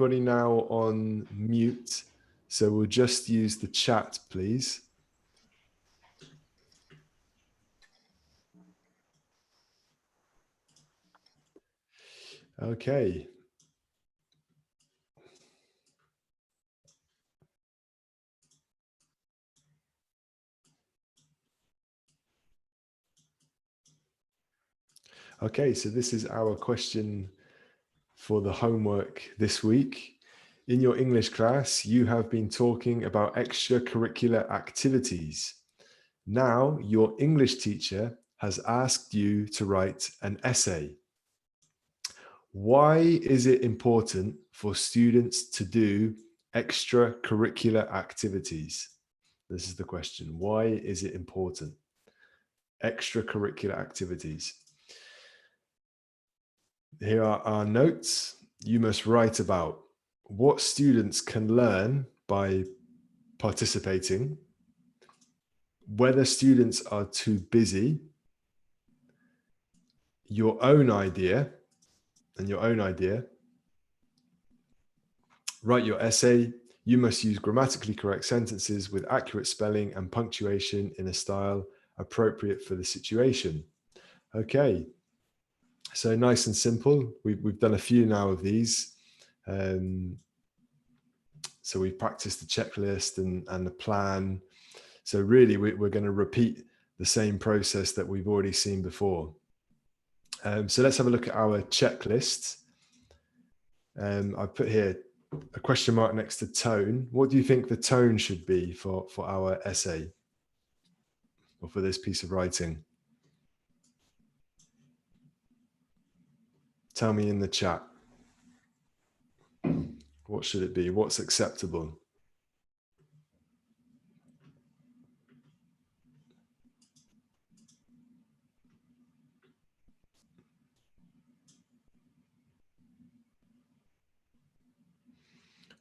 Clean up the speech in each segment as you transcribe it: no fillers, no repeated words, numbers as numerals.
everybody now on mute. So we'll just use the chat, please. Okay. Okay, so this is our question for the homework this week. In your English class, you have been talking about extracurricular activities. Now, your English teacher has asked you to write an essay. Why is it important for students to do extracurricular activities? This is the question. Why is it important? Extracurricular activities. Here are our notes. You must write about what students can learn by participating, whether students are too busy, your own idea, write your essay. You must use grammatically correct sentences with accurate spelling and punctuation in a style appropriate for the situation. Okay, so nice and simple. We've done a few now of these. So we've practiced the checklist and the plan. So really, we're going to repeat the same process that we've already seen before. So let's have a look at our checklist. I've put here a question mark next to tone. What do you think the tone should be for our essay or for this piece of writing? Tell me in the chat. What should it be? What's acceptable?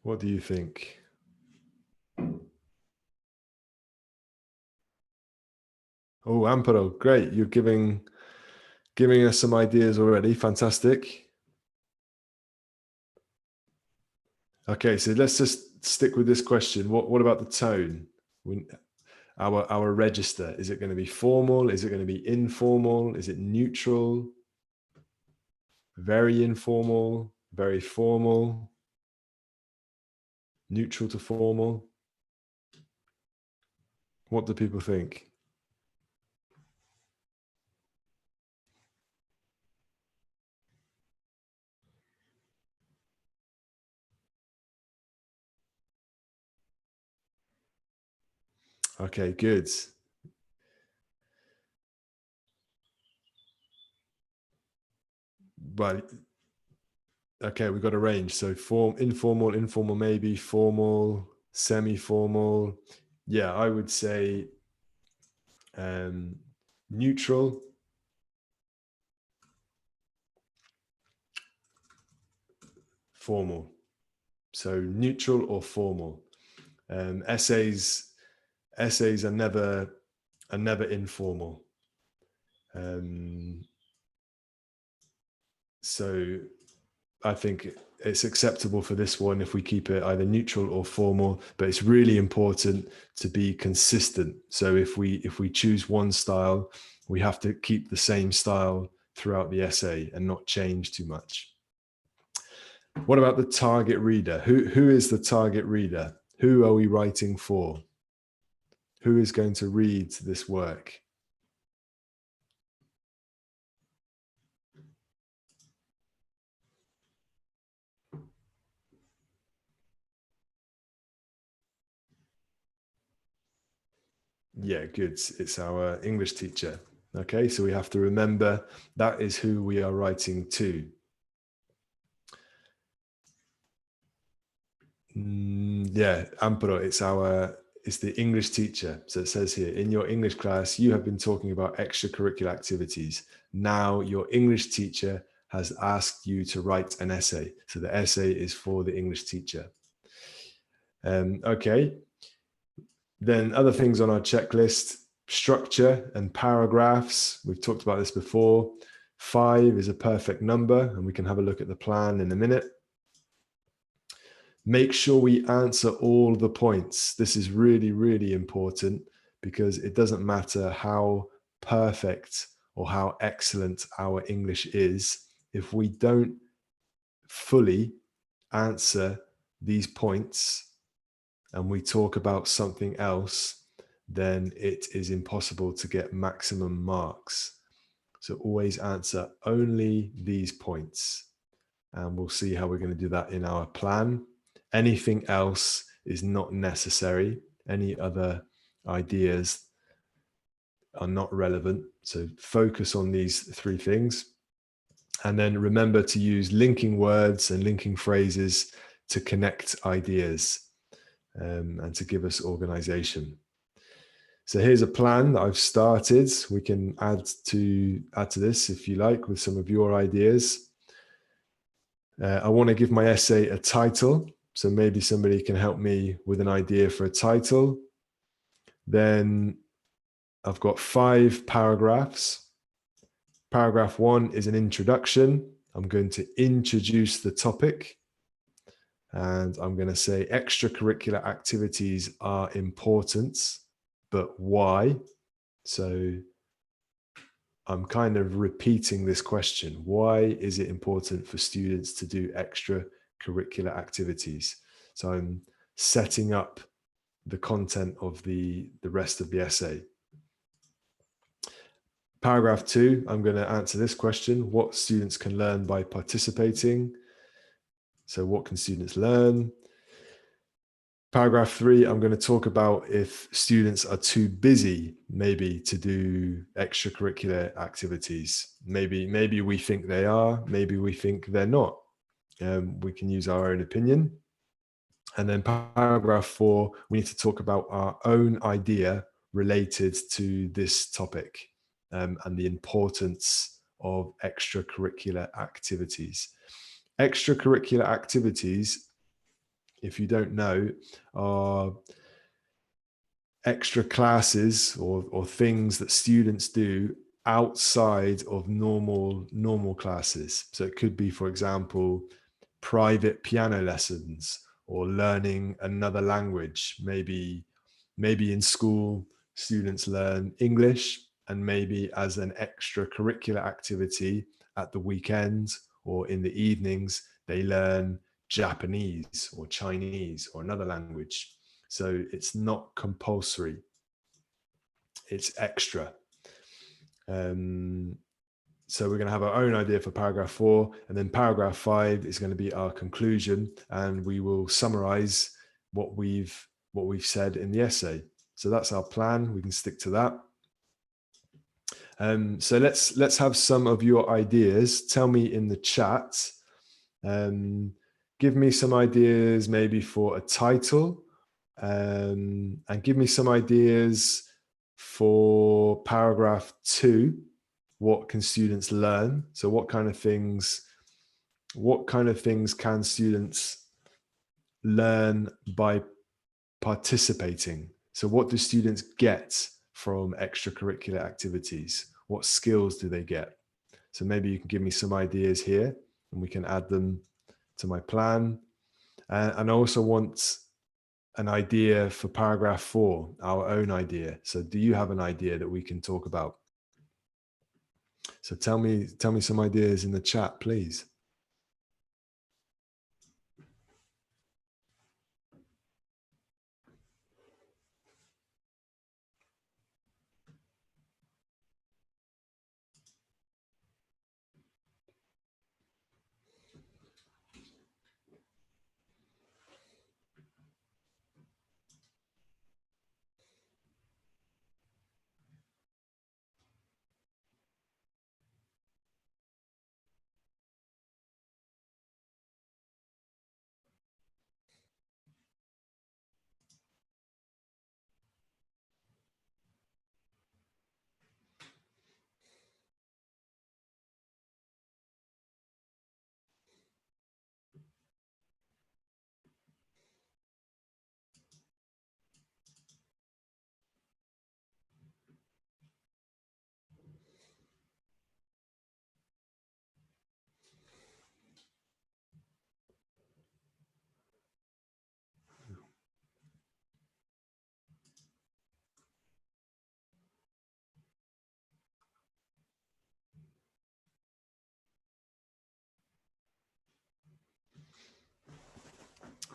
What do you think? Oh, Amparo, great. You're giving us some ideas already. Fantastic. Okay, so let's just stick with this question. What about the tone? Our register, is it going to be formal? Is it going to be informal? Is it neutral? Very informal? Very formal? Neutral to formal? What do people think? Okay, good. Well, okay, we've got a range. So informal maybe, formal, semi-formal. Yeah, I would say neutral, formal. So neutral or formal. Essays are never informal. So I think it's acceptable for this one if we keep it either neutral or formal, but it's really important to be consistent. So if we choose one style, we have to keep the same style throughout the essay and not change too much. What about the target reader? Who is the target reader? Who are we writing for? Who is going to read this work? Yeah, good. It's our English teacher. Okay, so we have to remember that is who we are writing to. Yeah, Amparo, it's the English teacher. So it says here, in your English class, you have been talking about extracurricular activities. Now your English teacher has asked you to write an essay. So the essay is for the English teacher. Okay. Then other things on our checklist, structure and paragraphs. We've talked about this before. 5 is a perfect number, and we can have a look at the plan in a minute. Make sure we answer all the points. This is really, really important because it doesn't matter how perfect or how excellent our English is. If we don't fully answer these points and we talk about something else, then it is impossible to get maximum marks. So always answer only these points. And we'll see how we're going to do that in our plan. Anything else is not necessary. Any other ideas are not relevant. So focus on these three things. And then remember to use linking words and linking phrases to connect ideas and to give us organization. So here's a plan that I've started. We can add to this if you like with some of your ideas. I want to give my essay a title. So maybe somebody can help me with an idea for a title. Then I've got 5 paragraphs. Paragraph 1 is an introduction. I'm going to introduce the topic. And I'm going to say extracurricular activities are important, but why? So I'm kind of repeating this question. Why is it important for students to do extracurricular activities? So I'm setting up the content of the rest of the essay. Paragraph 2, I'm going to answer this question. What students can learn by participating? So what can students learn? Paragraph 3, I'm going to talk about if students are too busy, maybe to do extracurricular activities. Maybe we think they are, maybe we think they're not. We can use our own opinion. And then paragraph 4, we need to talk about our own idea related to this topic and the importance of extracurricular activities. Extracurricular activities, if you don't know, are extra classes or things that students do outside of normal classes. So it could be, for example, private piano lessons or learning another language. Maybe in school, students learn English, and maybe as an extracurricular activity at the weekend or in the evenings, they learn Japanese or Chinese or another language. So it's not compulsory, it's extra. So we're going to have our own idea for paragraph 4, and then paragraph 5 is going to be our conclusion, and we will summarize what we've said in the essay. So that's our plan. We can stick to that. So let's have some of your ideas. Tell me in the chat. Give me some ideas maybe for a title, and give me some ideas for paragraph 2. What can students learn? So what kind of things can students learn by participating? So what do students get from extracurricular activities? What skills do they get? So maybe you can give me some ideas here and we can add them to my plan. And I also want an idea for paragraph 4, our own idea. So do you have an idea that we can talk about? So tell me some ideas in the chat, please.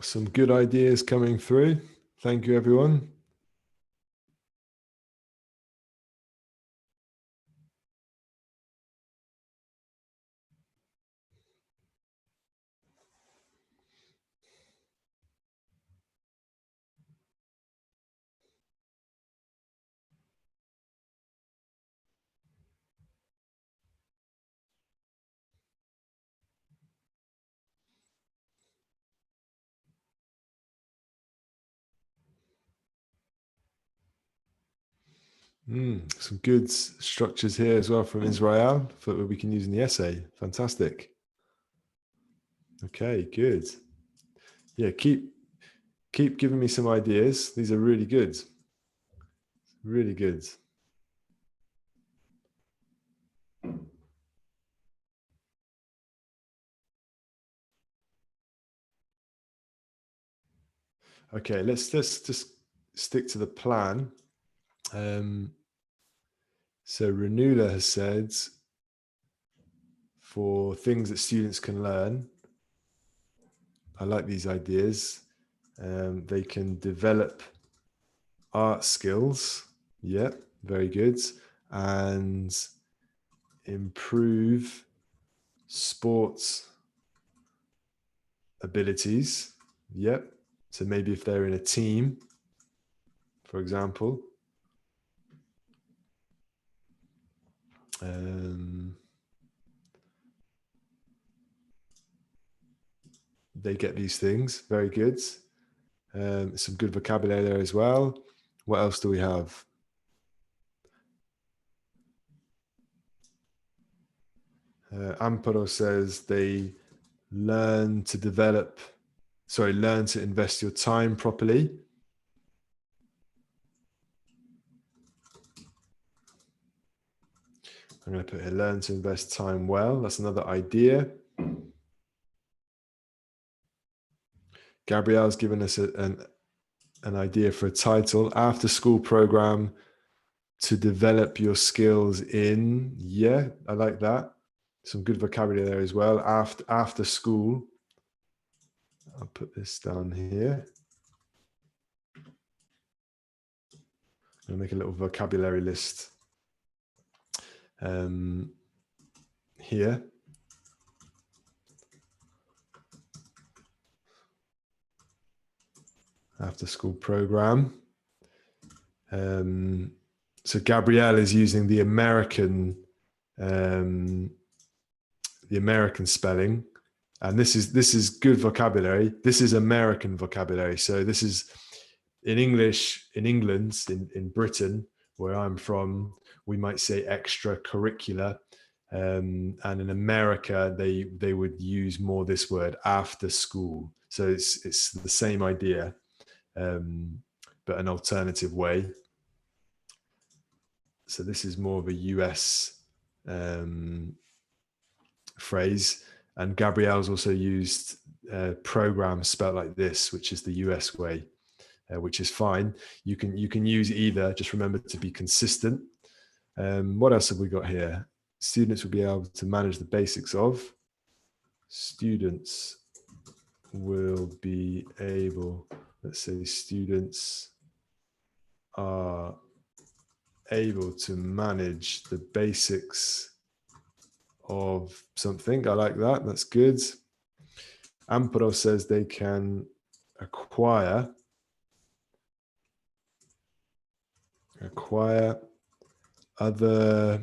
Some good ideas coming through. Thank you, everyone. Some good structures here as well from Israel that we can use in the essay. Fantastic. Okay, good. Yeah, keep giving me some ideas. These are really good. Really good. Okay, let's just stick to the plan. So Renula has said for things that students can learn, I like these ideas. They can develop art skills. Yeah, very good. And improve sports abilities. Yep. So maybe if they're in a team, for example. They get these things. Very good. Some good vocabulary there as well. What else do we have? Amparo says they learn to invest your time properly. I'm going to put here, learn to invest time well. That's another idea. Gabrielle's given us an idea for a title, after school program to develop your skills in. Yeah, I like that. Some good vocabulary there as well. After school. I'll put this down here. I'll make a little vocabulary list here. After school program. So Gabrielle is using the American spelling, and this is good vocabulary. This is American vocabulary. So this is in English, in England, in Britain, where I'm from, we might say extracurricular. And in America, they would use more this word, after school. So it's the same idea, but an alternative way. So this is more of a US phrase. And Gabrielle's also used program spelled like this, which is the US way, which is fine. You can use either. Just remember to be consistent. What else have we got here? Students will be able to manage the basics of. Students will be able, let's say students are able to manage the basics of something. I like that. That's good. Amparo says they can acquire other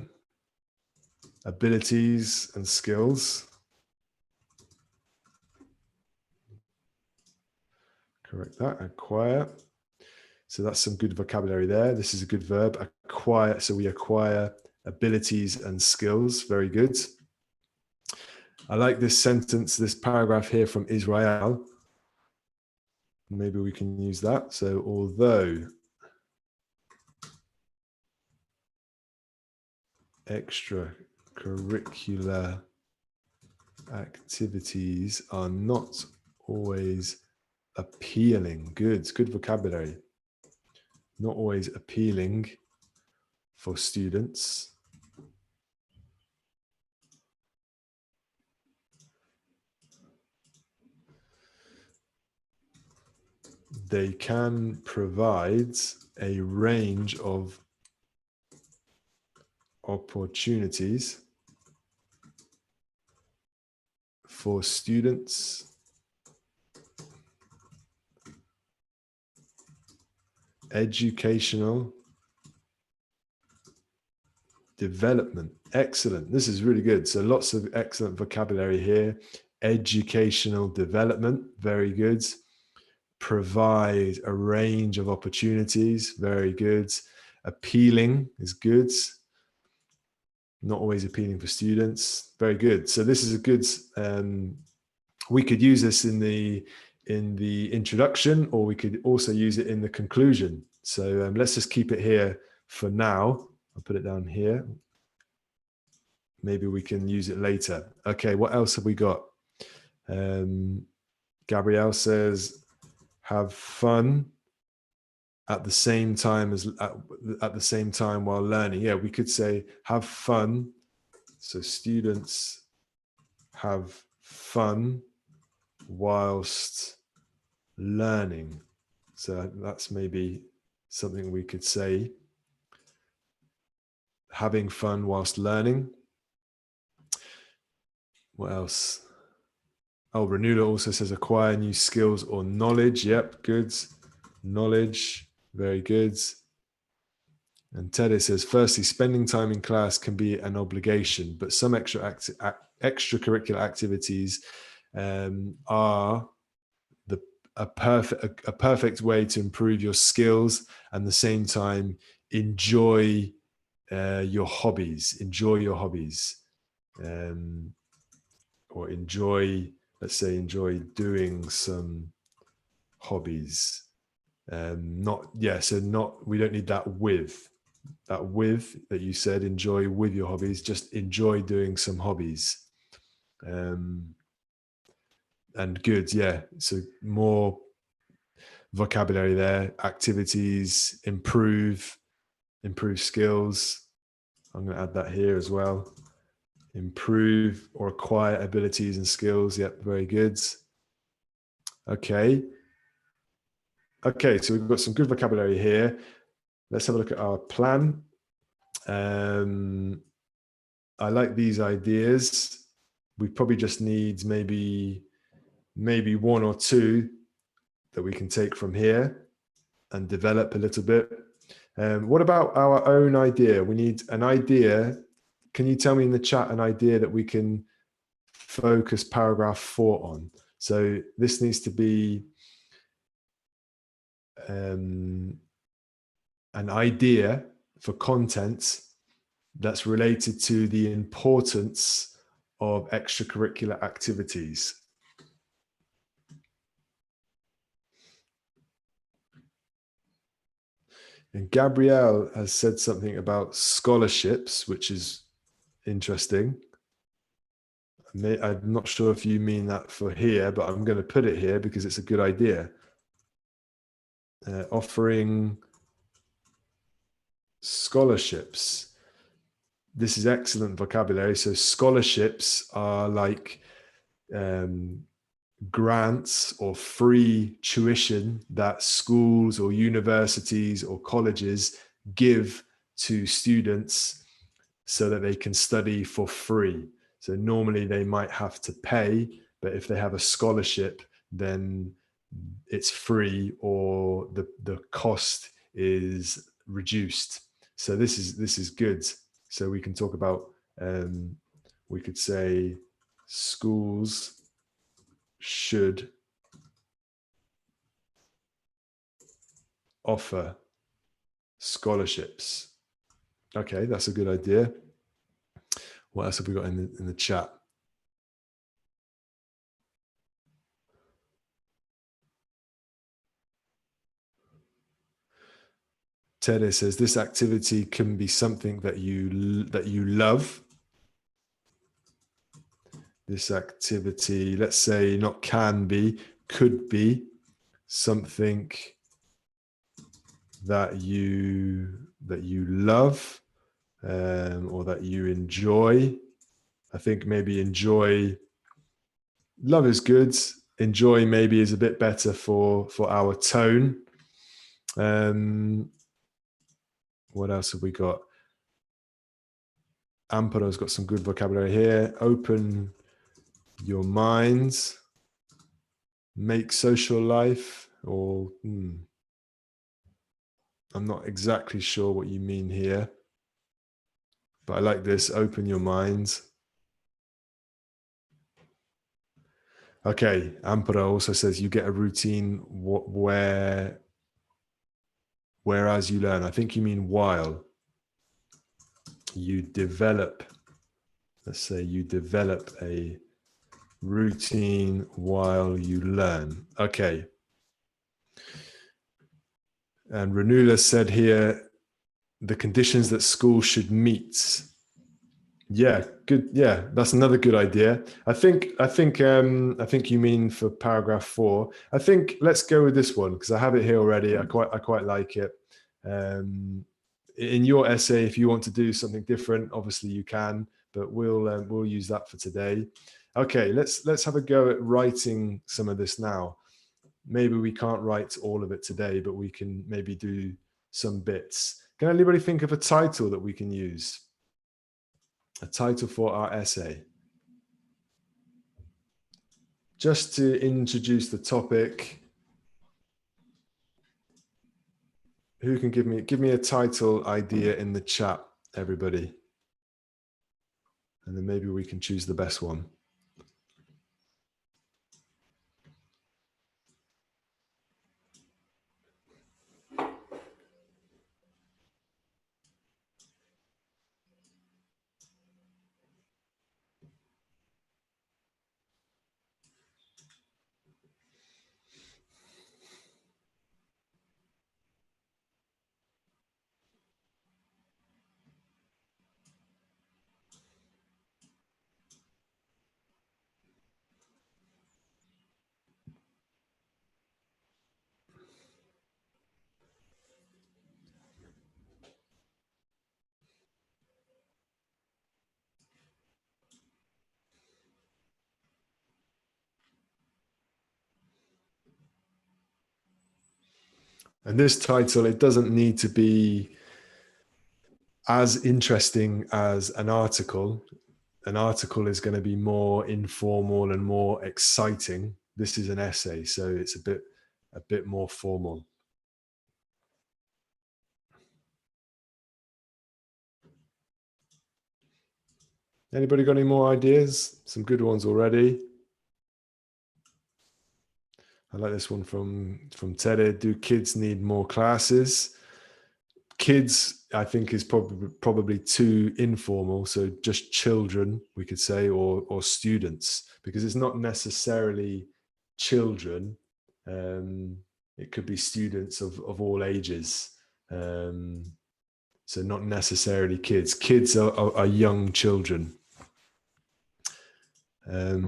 abilities and skills. Correct that. Acquire. So that's some good vocabulary there. This is a good verb. Acquire. So we acquire abilities and skills. Very good. I like this sentence, this paragraph here from Israel. Maybe we can use that. So although extracurricular activities are not always appealing. Good vocabulary. Not always appealing for students. they can provide a range of opportunities for students educational development. Excellent. This is really good. So lots of excellent vocabulary here. Educational development, very good. Provide a range of opportunities, very good. Appealing is good. Not always appealing for students, very good. So this is a good, we could use this in the introduction, or we could also use it in the conclusion. So let's just keep it here for now. I'll put it down here. Maybe we can use it later. Okay, what else have we got? Gabrielle says, have fun at the same time as at the same time while learning. Yeah, we could say have fun. So students have fun whilst learning. So that's maybe something we could say. Having fun whilst learning. What else? Oh, Renula also says acquire new skills or knowledge. Yep, good. Knowledge, very good. And Teddy says, firstly, spending time in class can be an obligation, but some extracurricular activities are a perfect way to improve your skills and at the same time enjoy your hobbies. Enjoy your hobbies, or enjoy. Let's say enjoy doing some hobbies. Not, yeah, so not, we don't need that with that you said, enjoy with your hobbies, just enjoy doing some hobbies. And good, yeah, so more vocabulary there. Activities, improve skills. I'm going to add that here as well. Improve or acquire abilities and skills. Yep, very good. Okay, so we've got some good vocabulary here. Let's have a look at our plan. I like these ideas. We probably just need maybe one or two that we can take from here and develop a little bit. What about our own idea? We need an idea. Can you tell me in the chat an idea that we can focus paragraph 4 on? So this needs to be an idea for content that's related to the importance of extracurricular activities. And Gabrielle has said something about scholarships, which is interesting. I'm not sure if you mean that for here, but I'm going to put it here because it's a good idea. Offering scholarships. This is excellent vocabulary. So scholarships are like grants or free tuition that schools or universities or colleges give to students so that they can study for free. So normally they might have to pay, but if they have a scholarship, then it's free or the cost is reduced. So this is good. So we can talk about, we could say schools should offer scholarships. Okay, that's a good idea. What else have we got in the chat? Teddy says this activity can be something that you love. This activity, let's say not can be, could be something that you love, or that you enjoy. I think maybe enjoy. Love is good. enjoy maybe is a bit better for our tone. What else have we got? Ampero's got some good vocabulary here. Open your minds, make social life, or I'm not exactly sure what you mean here, but I like this, open your minds. Okay, Ampero also says you get a routine whereas you learn. I think you mean while you develop, let's say you develop a routine while you learn. Okay. And Renula said here, the conditions that schools should meet. Yeah, good. Yeah, that's another good idea. I think you mean for paragraph 4. I think let's go with this one because I have it here already. I quite like it. In your essay, if you want to do something different, obviously you can, but we'll use that for today. Okay, let's have a go at writing some of this now. Maybe we can't write all of it today, but we can maybe do some bits. Can anybody think of a title that we can use? A title for our essay. Just to introduce the topic. Who can give me a title idea in the chat, everybody? And then maybe we can choose the best one. And this title, it doesn't need to be as interesting as an article. An article is going to be more informal and more exciting. This is an essay, so it's a bit more formal. Anybody got any more ideas? Some good ones already. I like this one from Tere. Do kids need more classes? Kids, I think, is probably too informal. So just children, we could say, or students, because it's not necessarily children. It could be students of all ages. So not necessarily kids. Kids are young children.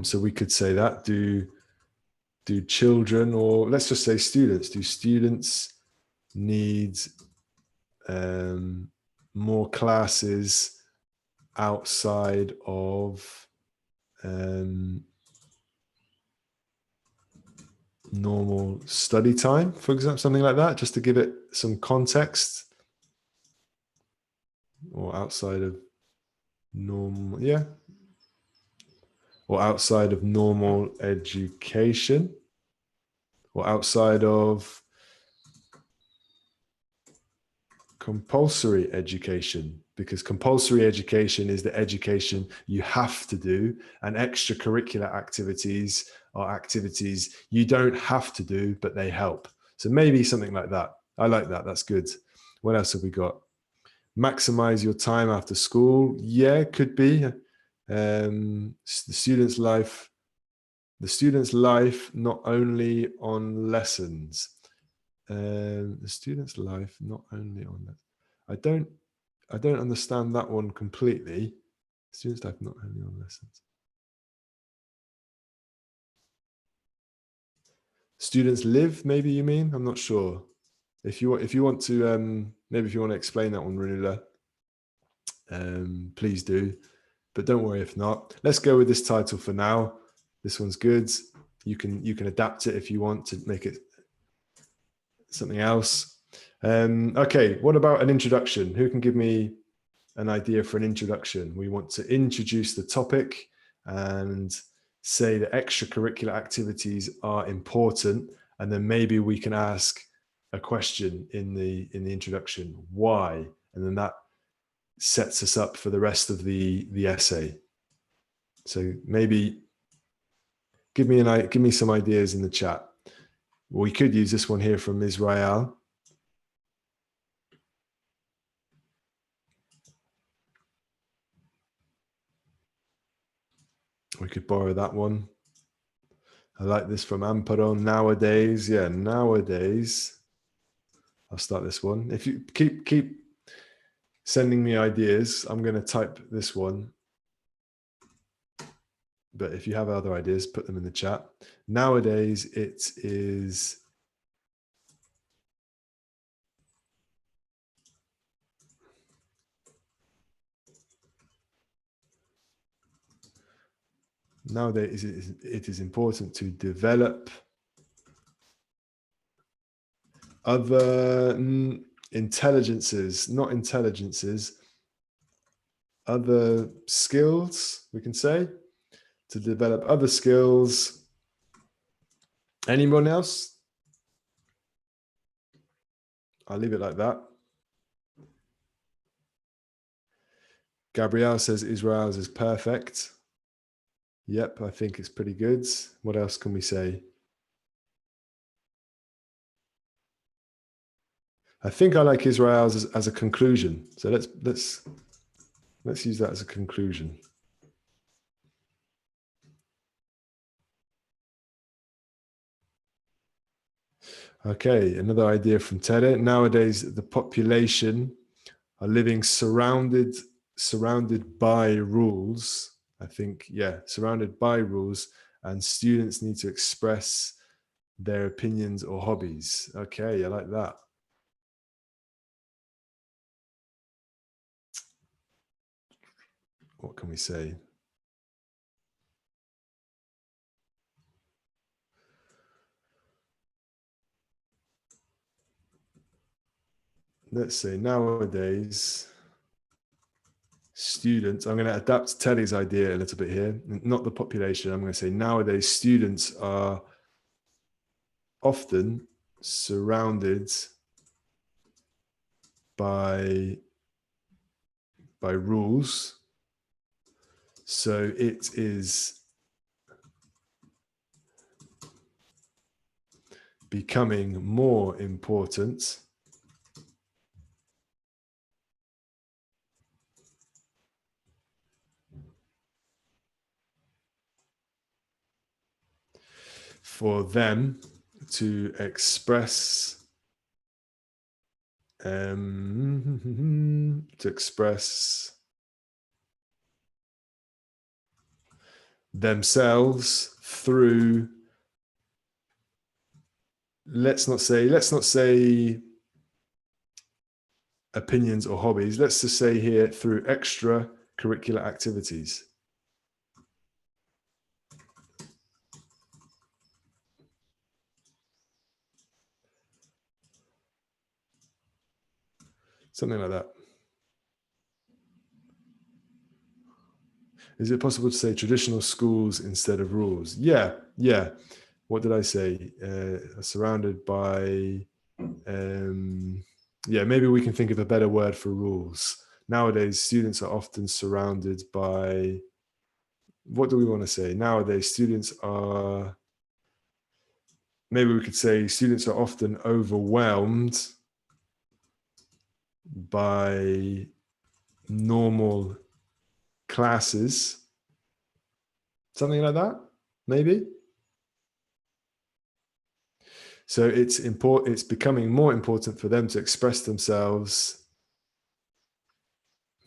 So we could say that. Do children, or let's just say students, do students need more classes outside of normal study time, for example, something like that, just to give it some context? Or outside of normal, yeah. Or outside of normal education, or outside of compulsory education, because compulsory education is the education you have to do, and extracurricular activities are activities you don't have to do, but they help. So maybe something like that. I like that. That's good. What else have we got? Maximize your time after school. Yeah, could be. The student's life not only on lessons. The student's life not only on that. I don't understand that one completely. Student's life not only on lessons. Students live, maybe you mean? I'm not sure. If you want to maybe if you want to explain that one, Renula, please do. But don't worry if not. Let's go with this title for now. This one's good. you can adapt it if you want to make it something else. Okay, what about an introduction? Who can give me an idea for an introduction? We want to introduce the topic and say that extracurricular activities are important, and then maybe we can ask a question in the introduction, why, and then that sets us up for the rest of the essay. So maybe give me some ideas in the chat. We could use this one here from Israel. We could borrow that one. I like this from Amparon. Nowadays, yeah, nowadays. I'll start this one. If you keep sending me ideas, I'm going to type this one. But if you have other ideas, put them in the chat. Nowadays, it is nowadays it is important to develop other intelligences, not intelligences, other skills, we can say, to develop other skills. Anyone else? I'll leave it like that. Gabrielle says Israel's is perfect. Yep, I think it's pretty good. What else can we say? I think I like Israel's as a conclusion. So let's use that as a conclusion. Okay, another idea from Tere. Nowadays, the population are living surrounded by rules. I think, yeah, surrounded by rules, and students need to express their opinions or hobbies. Okay, I like that. What can we say? Let's say nowadays, students, I'm going to adapt Telly's idea a little bit here, not the population. I'm going to say nowadays students are often surrounded by rules. So it is becoming more important for them to express themselves through, let's not say opinions or hobbies. Let's just say here through extracurricular activities. Something like that. Is it possible to say traditional schools instead of rules? Yeah. What did I say? Surrounded by, yeah, maybe we can think of a better word for rules. Nowadays, students are often surrounded by, what do we want to say? Nowadays, students are, maybe we could say students are often overwhelmed by normal classes. Something like that, maybe. So it's becoming more important for them to express themselves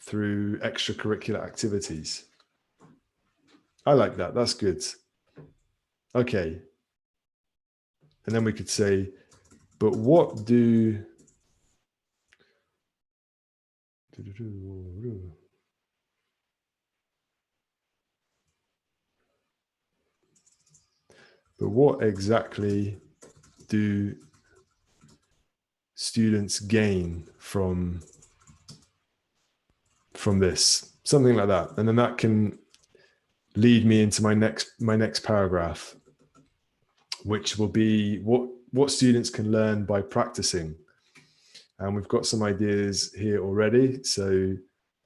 through extracurricular activities. I like that. That's good. Okay. And then we could say, but what do But what exactly do students gain from this? Something like that. And then that can lead me into my next paragraph, which will be what students can learn by practicing. And we've got some ideas here already. So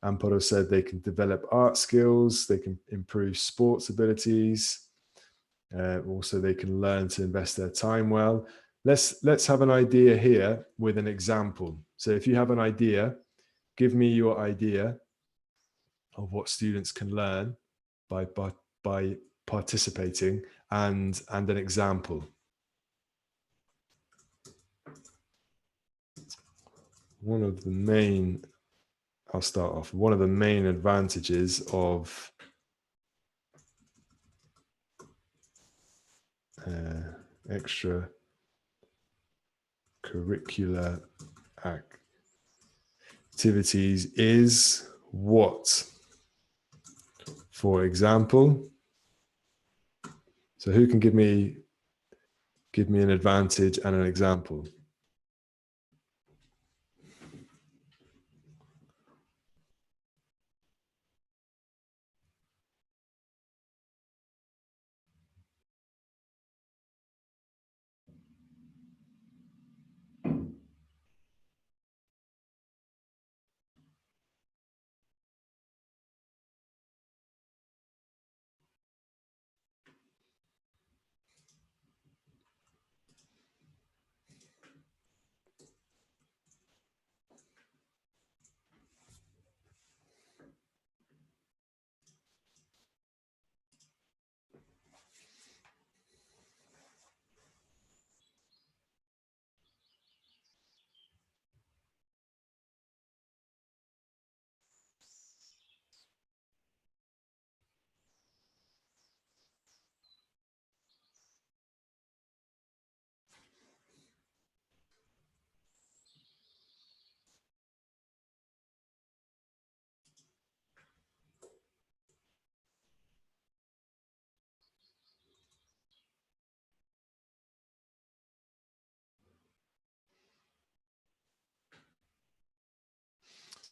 Amparo said they can develop art skills, they can improve sports abilities. Also, they can learn to invest their time well. Let's have an idea here with an example. So if you have an idea, give me your idea of what students can learn by participating and an example. I'll start off. One of the main advantages of extracurricular activities is what? For example, so who can give me an advantage and an example?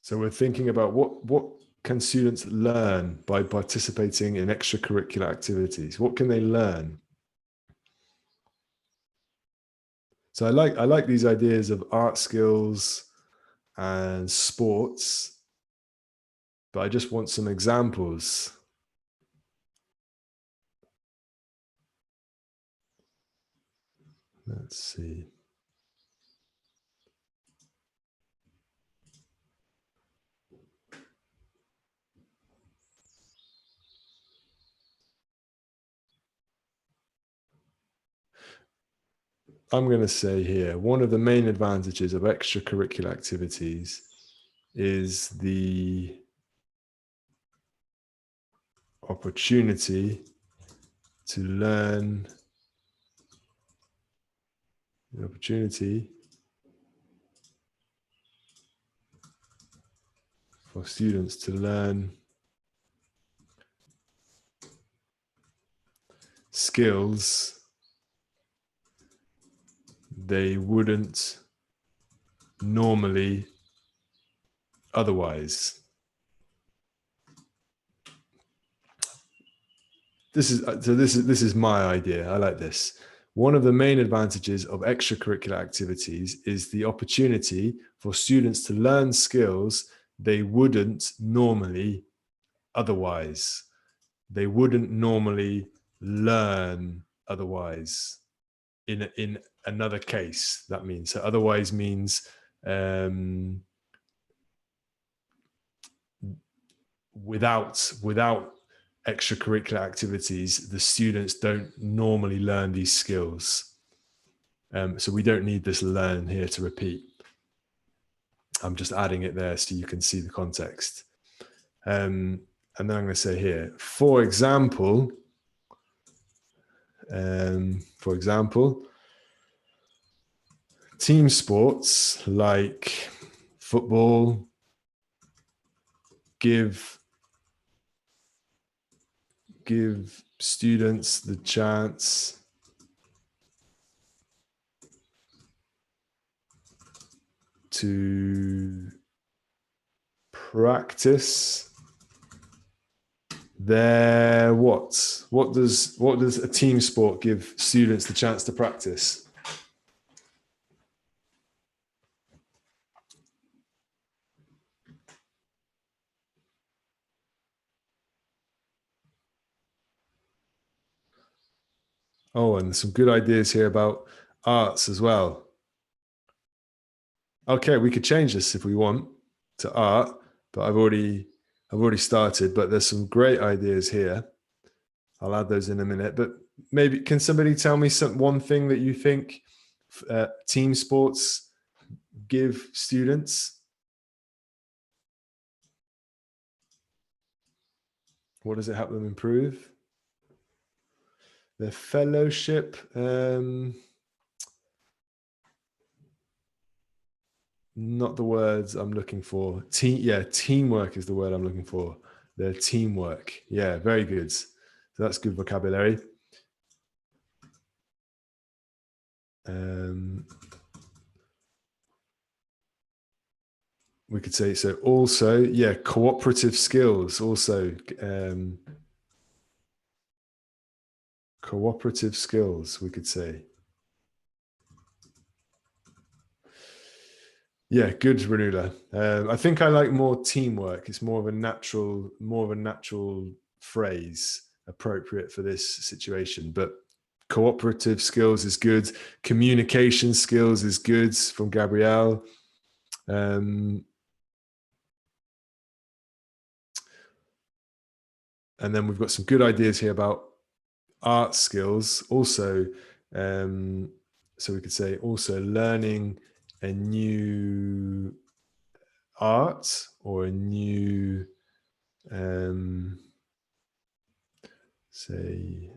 So we're thinking about what can students learn by participating in extracurricular activities? What can they learn? So I like these ideas of art skills and sports, but I just want some examples. Let's see. I'm going to say here, one of the main advantages of extracurricular activities is the opportunity to learn, for students to learn skills they wouldn't normally otherwise. This is my idea. I like this. One of the main advantages of extracurricular activities is the opportunity for students to learn skills they wouldn't normally otherwise. They wouldn't normally learn otherwise. In another case, that means. So otherwise means without extracurricular activities, the students don't normally learn these skills. So we don't need this learn here to repeat. I'm just adding it there so you can see the context. And then I'm going to say here, for example, team sports like football give students the chance to practice their what? What does a team sport give students the chance to practice? Oh, and some good ideas here about arts as well. Okay, we could change this if we want to art, but I've already started, but there's some great ideas here. I'll add those in a minute, but maybe can somebody tell me one thing that you think team sports give students? What does it help them improve? Their fellowship. Not the words I'm looking for. Teamwork is the word I'm looking for. Their teamwork. Yeah, very good. So that's good vocabulary. We could say, so also, yeah, cooperative skills also. Cooperative skills, we could say. Yeah, good, Renula. I think I like more teamwork. It's more of a natural phrase appropriate for this situation. But cooperative skills is good. Communication skills is good from Gabrielle. And then we've got some good ideas here about art skills also. So we could say also learning a new art or a new say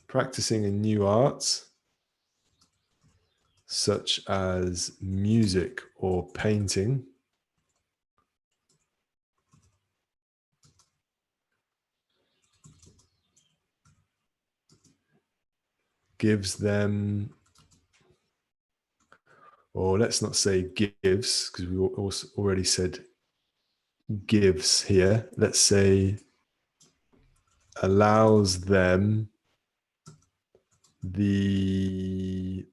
practicing a new art such as music or painting gives them, or let's not say gives, because we also already said gives here. Let's say allows them the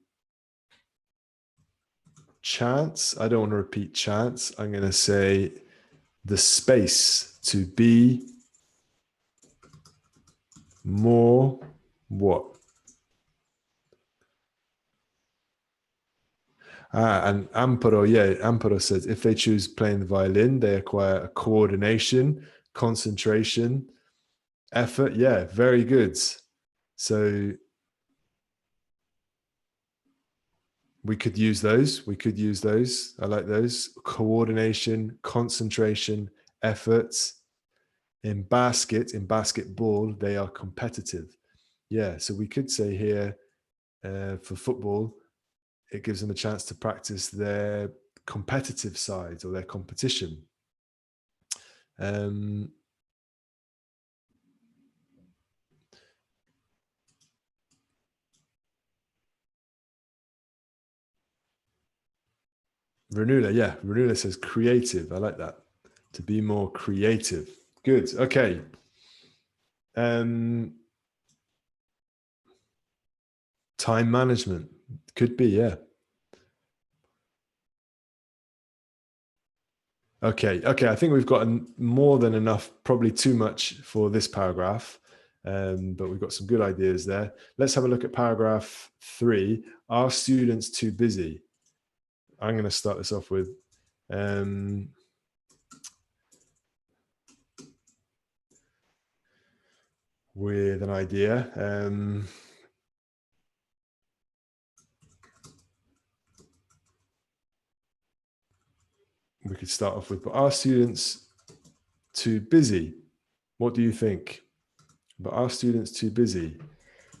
chance. I don't want to repeat chance. I'm going to say the space to be more what? And Amparo says if they choose playing the violin, they acquire a coordination, concentration, effort. Yeah, very good. So we could use those. I like those. Coordination, concentration, efforts. In basketball, they are competitive. Yeah, so we could say here for football, it gives them a chance to practice their competitive side or their competition. Renula says creative. I like that. To be more creative. Good. Okay. Time management could be, yeah. Okay. I think we've got more than enough, probably too much for this paragraph, but we've got some good ideas there. Let's have a look at paragraph 3. Are students too busy? I'm going to start this off with an idea. We could start off with, but are students too busy? What do you think? But are students too busy?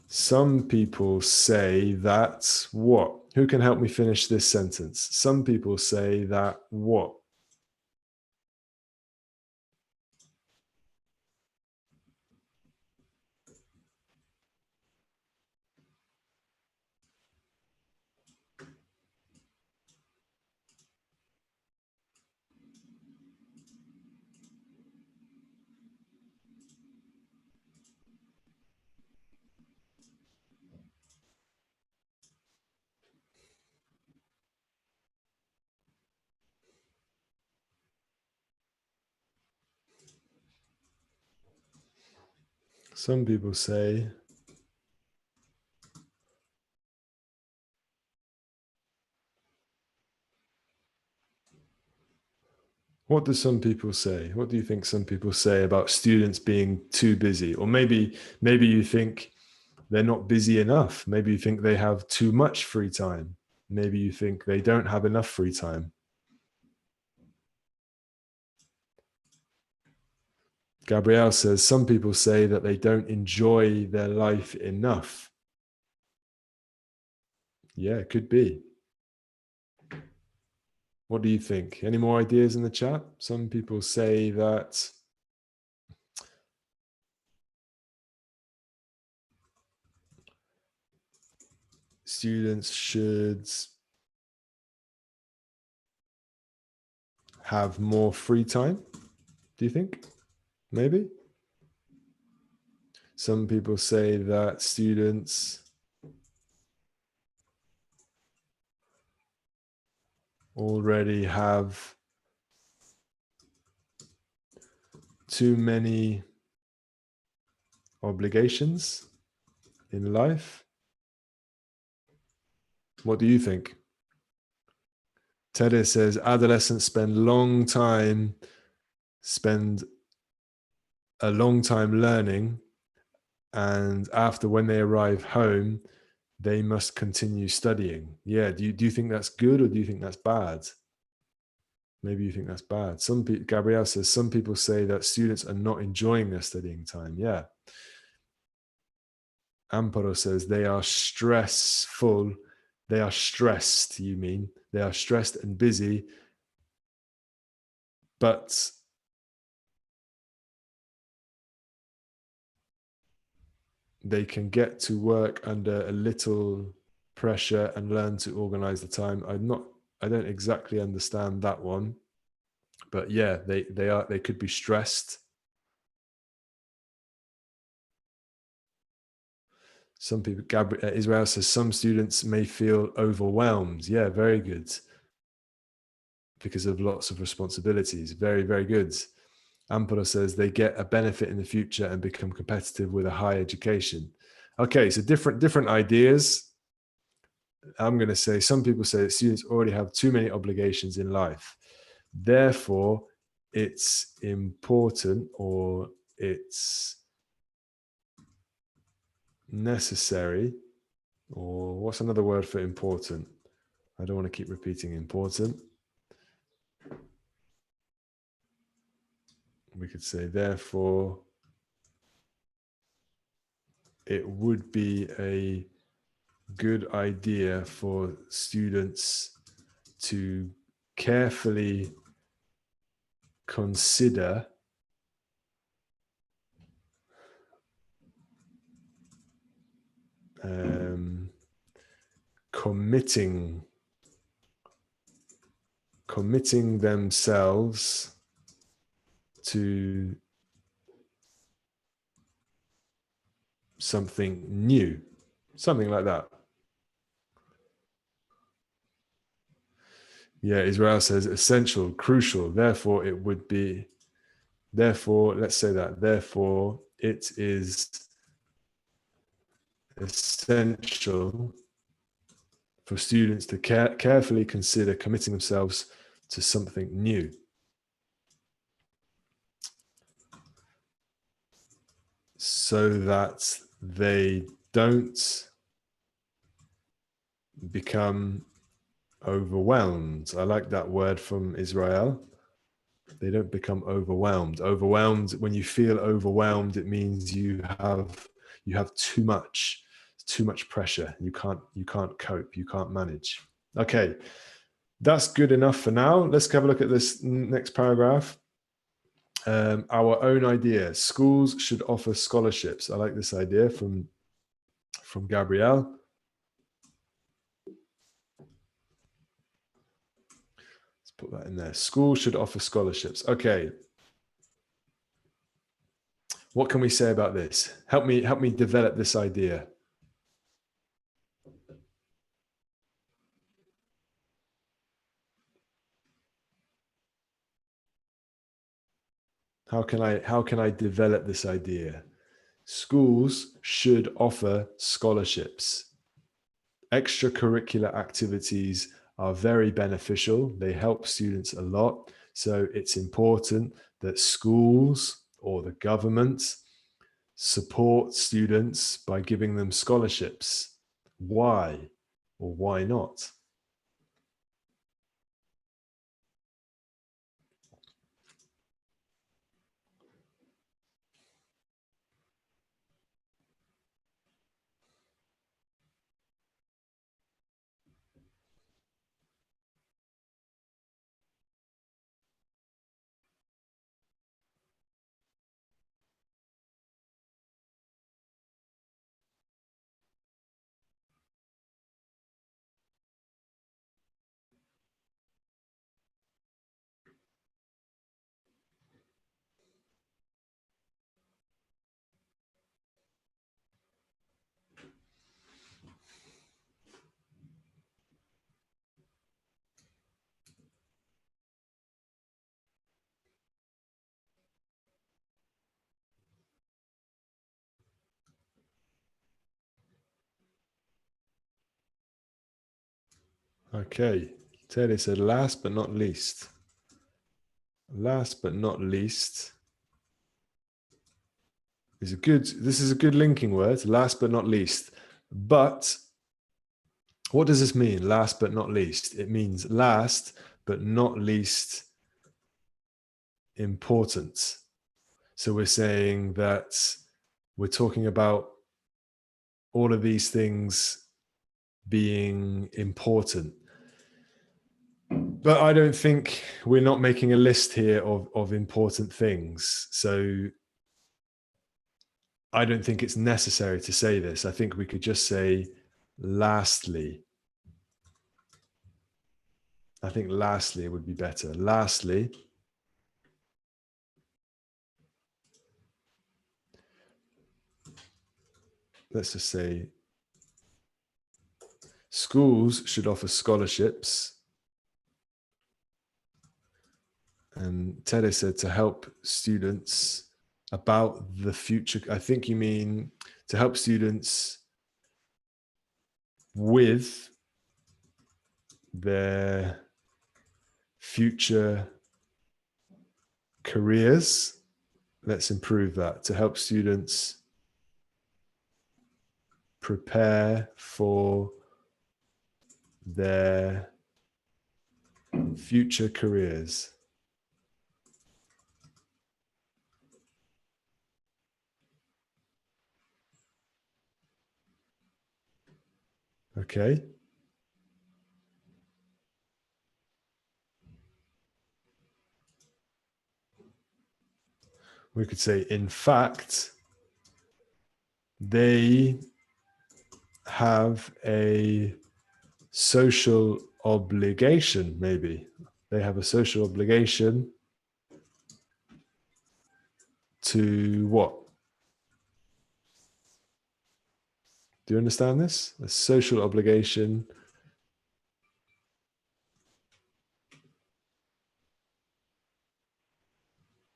Some people say that what? Who can help me finish this sentence? Some people say that what? Some people say what do some people say? What do you think some people say about students being too busy? Or maybe you think they're not busy enough. Maybe you think they have too much free time. Maybe you think they don't have enough free time. Gabrielle says some people say that they don't enjoy their life enough. Yeah, it could be. What do you think? Any more ideas in the chat? Some people say that students should have more free time. Do you think? Maybe. Some people say that students already have too many obligations in life. What do you think? Teddy says adolescents spend a long time learning, and after when they arrive home, they must continue studying. Yeah, do you think that's good or do you think that's bad? Maybe you think that's bad. Gabrielle says some people say that students are not enjoying their studying time. Yeah. Amparo says they are stressful. They are stressed, you mean. They are stressed and busy, but they can get to work under a little pressure and learn to organize the time. I don't exactly understand that one, but yeah, they could be stressed. Some people, Israel says some students may feel overwhelmed. Yeah, very good. Because of lots of responsibilities. Very, very good. Amparo says they get a benefit in the future and become competitive with a high education. Okay, so different ideas. I'm going to say some people say that students already have too many obligations in life. Therefore, it's important or it's necessary, or what's another word for important? I don't want to keep repeating important. We could say, therefore, it would be a good idea for students to carefully consider committing themselves to something new, something like that. Yeah, Israel says essential, crucial. Therefore, it would be, therefore, let's say that, therefore, it is essential for students to carefully consider committing themselves to something new. So that they don't become overwhelmed. I like that word from Israel. They don't become overwhelmed. Overwhelmed, when you feel overwhelmed, it means you have too much pressure. You can't cope, you can't manage. Okay, that's good enough for now. Let's have a look at this next paragraph. Our own idea. Schools should offer scholarships. I like this idea from Gabrielle. Let's put that in there. Schools should offer scholarships. Okay. What can we say about this? Help me develop this idea. How can I develop this idea? Schools should offer scholarships. Extracurricular activities are very beneficial. They help students a lot. So it's important that schools or the government support students by giving them scholarships. Why or why not? Okay, Teddy said last but not least. Last but not least is this is a good linking word, last but not least. But what does this mean, last but not least? It means last but not least important. So we're saying that we're talking about all of these things being important. But I don't think we're not making a list here of important things. So I don't think it's necessary to say this. I think we could just say lastly. I think lastly would be better. Lastly, let's just say schools should offer scholarships. And Tere said to help students about the future. I think you mean to help students with their future careers. Let's improve that. To help students prepare for their future careers. Okay. We could say, in fact, they have a social obligation, maybe. They have a social obligation to what? Do you understand this? A social obligation.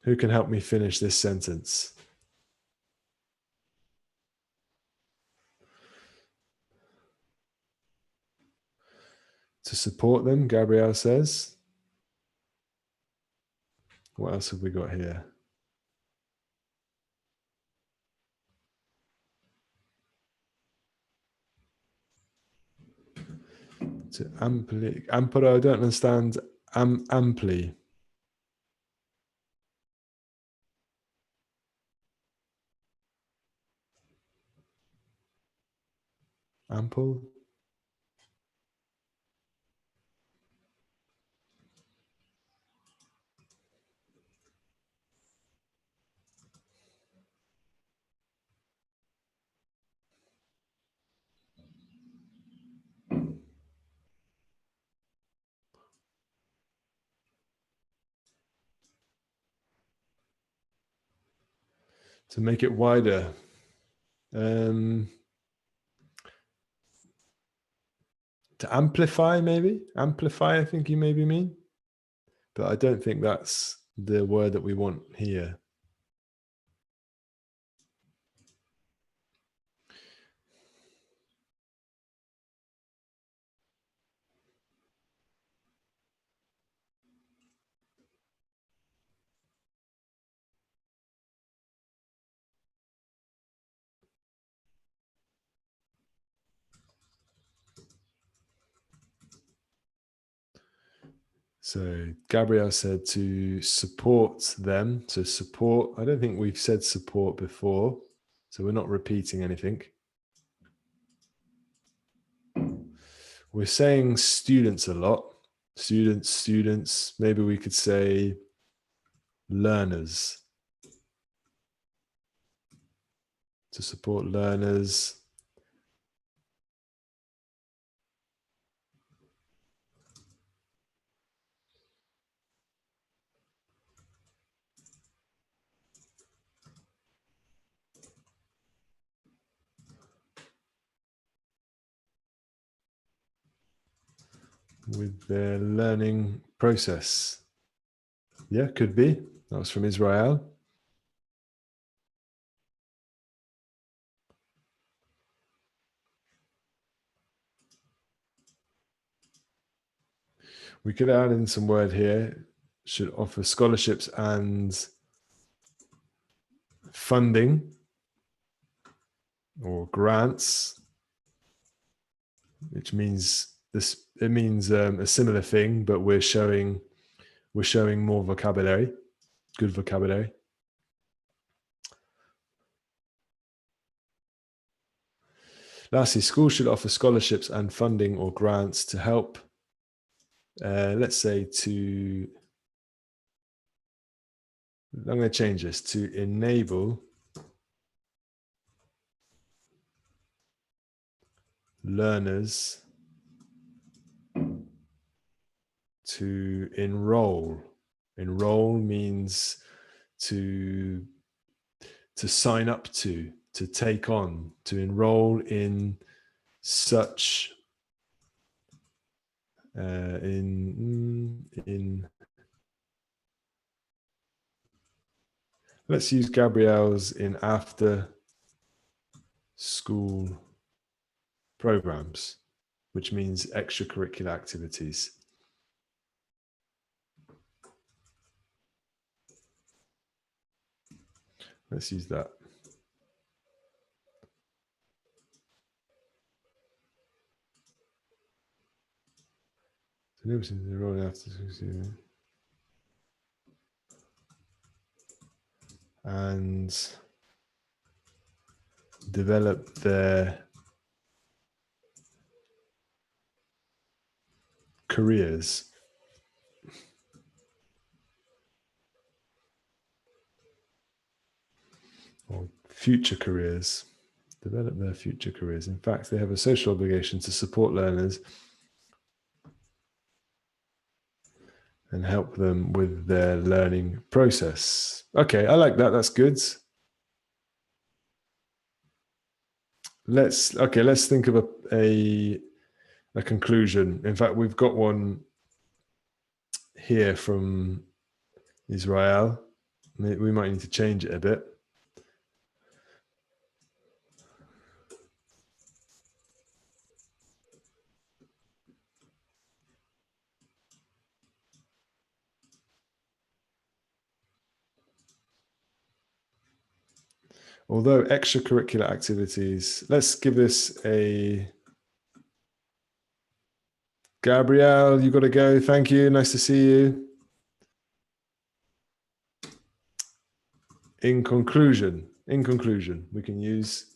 Who can help me finish this sentence? To support them, Gabrielle says. What else have we got here? To amply, I don't understand amply. Ample? To make it wider. To amplify, maybe? Amplify, I think you maybe mean. But I don't think that's the word that we want here. So Gabrielle said to support them. So support, I don't think we've said support before, so we're not repeating anything. We're saying students a lot. Students. Maybe we could say learners. To support learners. With their learning process. Yeah, could be. That was from Israel. We could add in some word here. Should offer scholarships and funding or grants, which means this. It means a similar thing, but we're showing more vocabulary, good vocabulary. Lastly, schools should offer scholarships and funding or grants to help. Let's say to. I'm going to change this to enable learners to enroll. Enroll means to sign up to take on, to enroll in such let's use Gabrielle's in after school programs, which means extracurricular activities. Let's use that. And develop their careers. Or future careers. Develop their future careers. In fact, they have a social obligation to support learners and help them with their learning process. Okay, I like that. That's good. Let's think of a conclusion. In fact, we've got one here from Israel. We might need to change it a bit. Although extracurricular activities, let's give this a. Gabrielle, you got to go. Thank you. Nice to see you. In conclusion, we can use.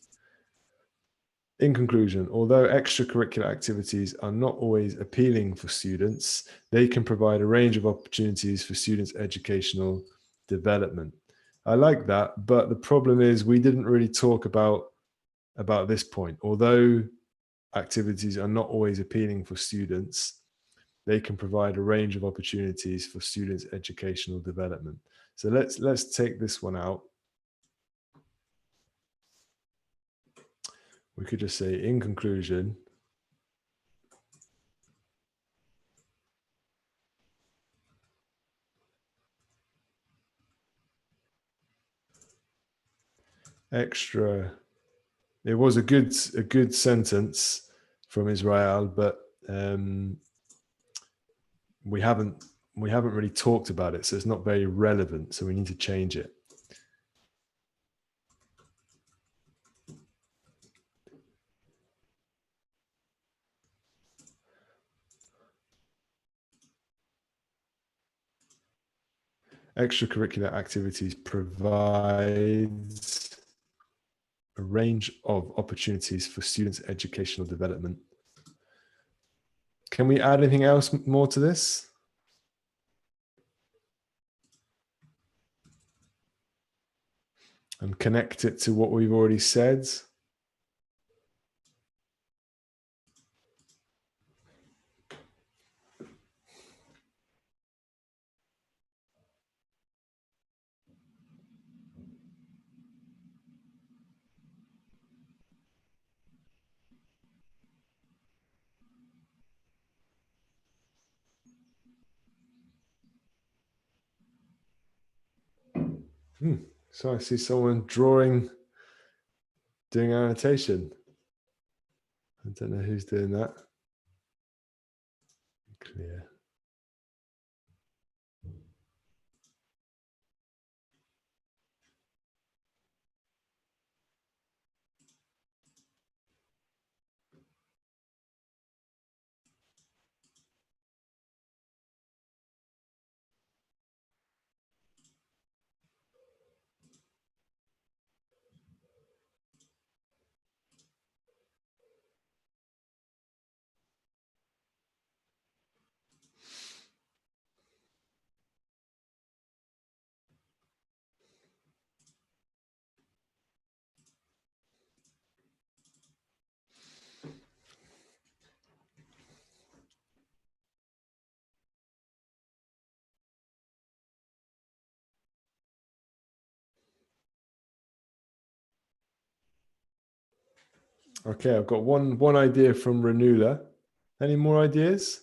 In conclusion, although extracurricular activities are not always appealing for students, they can provide a range of opportunities for students' educational development. I like that, but the problem is we didn't really talk about this point. Although activities are not always appealing for students, they can provide a range of opportunities for students' educational development. So let's take this one out. We could just say, in conclusion, it was a good sentence from Israel, but we haven't really talked about it, so it's not very relevant. So we need to change it. Extracurricular activities provides a range of opportunities for students' educational development. Can we add anything else more to this? And connect it to what we've already said? So I see someone doing annotation. I don't know who's doing that. Clear. Okay, I've got one idea from Renula. Any more ideas?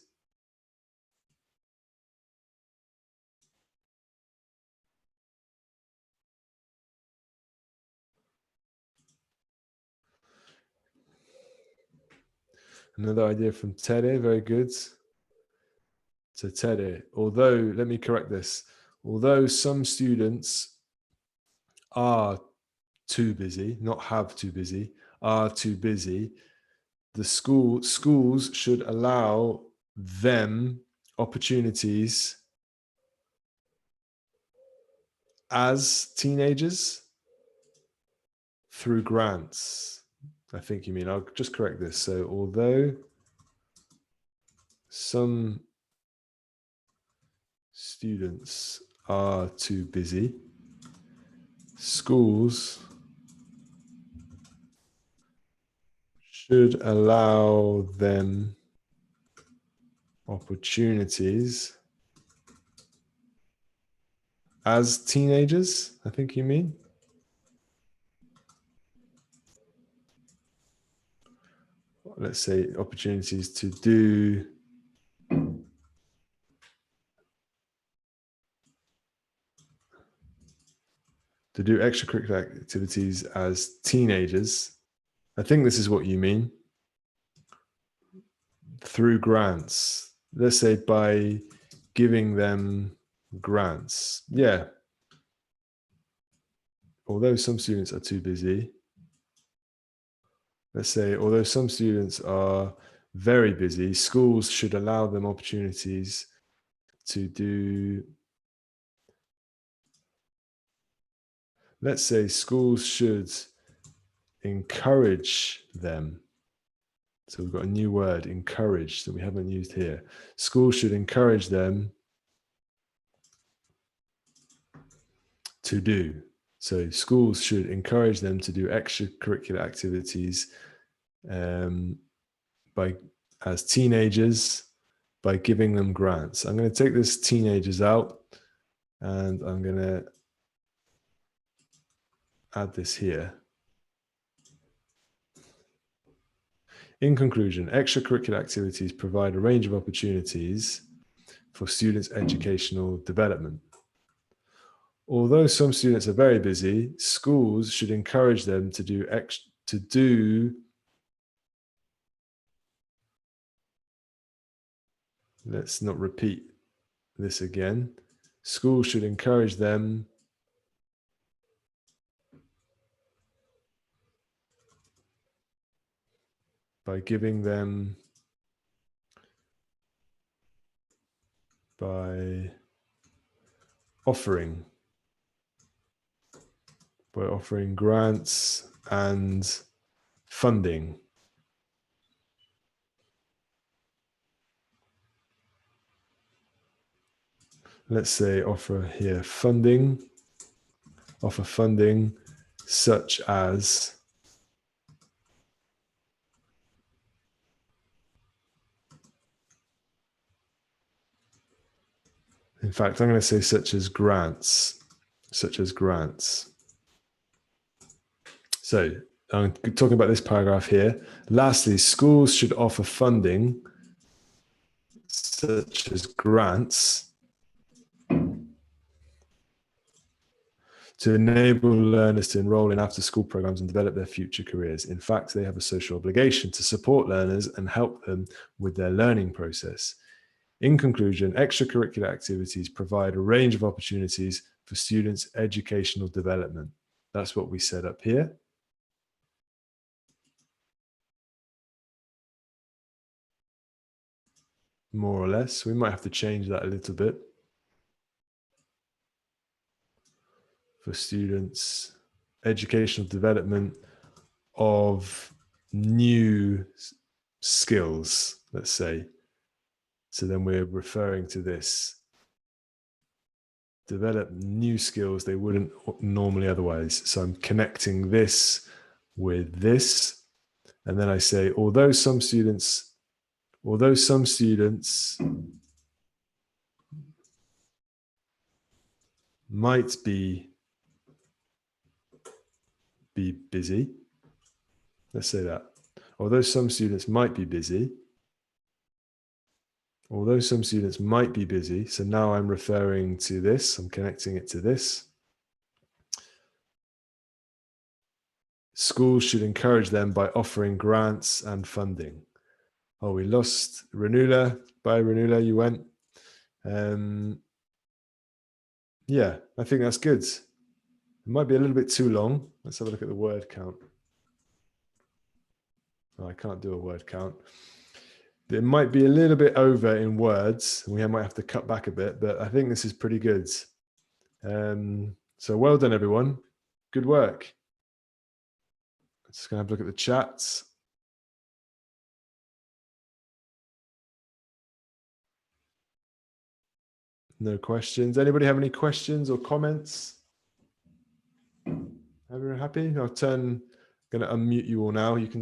Another idea from Tere, very good. So Tere, although, let me correct this, although some students are too busy, not have too busy, are too busy, the schools should allow them opportunities as teenagers through grants. I think you mean, I'll just correct this. So although some students are too busy, schools should allow them opportunities as teenagers, I think you mean. Let's say opportunities to do extracurricular activities as teenagers. I think this is what you mean. Through grants. Let's say by giving them grants. Yeah. Although some students are too busy. Let's say, although some students are very busy, schools should allow them opportunities to do. Let's say schools should encourage them. So we've got a new word, encourage, that we haven't used here. Schools should encourage them to do. So schools should encourage them to do extracurricular activities as teenagers by giving them grants. I'm going to take this teenagers out and I'm going to add this here. In conclusion, extracurricular activities provide a range of opportunities for students' educational development. Although some students are very busy, schools should encourage them to do let's not repeat this again. Schools should encourage them by giving them offering. By offering grants and funding. Let's say offer here funding, offer funding such as in fact, I'm going to say such as grants, such as grants. So I'm talking about this paragraph here. Lastly, schools should offer funding such as grants to enable learners to enroll in after-school programs and develop their future careers. In fact, they have a social obligation to support learners and help them with their learning process. In conclusion, extracurricular activities provide a range of opportunities for students' educational development. That's what we set up here. More or less. We might have to change that a little bit. For students, educational development of new skills, let's say. So then we're referring to this. Develop new skills they wouldn't normally otherwise. So I'm connecting this with this. And then I say, although some students might be busy. Let's say that. Although some students might be busy. Although some students might be busy. So now I'm referring to this. I'm connecting it to this. Schools should encourage them by offering grants and funding. Oh, we lost Renula. Bye, Renula. You went. Yeah, I think that's good. It might be a little bit too long. Let's have a look at the word count. Oh, I can't do a word count. It might be a little bit over in words. We might have to cut back a bit, but I think this is pretty good. So well done, everyone. Good work. Just going to have a look at the chats. No questions. Anybody have any questions or comments? Everyone happy? I'm going to unmute you all now. You can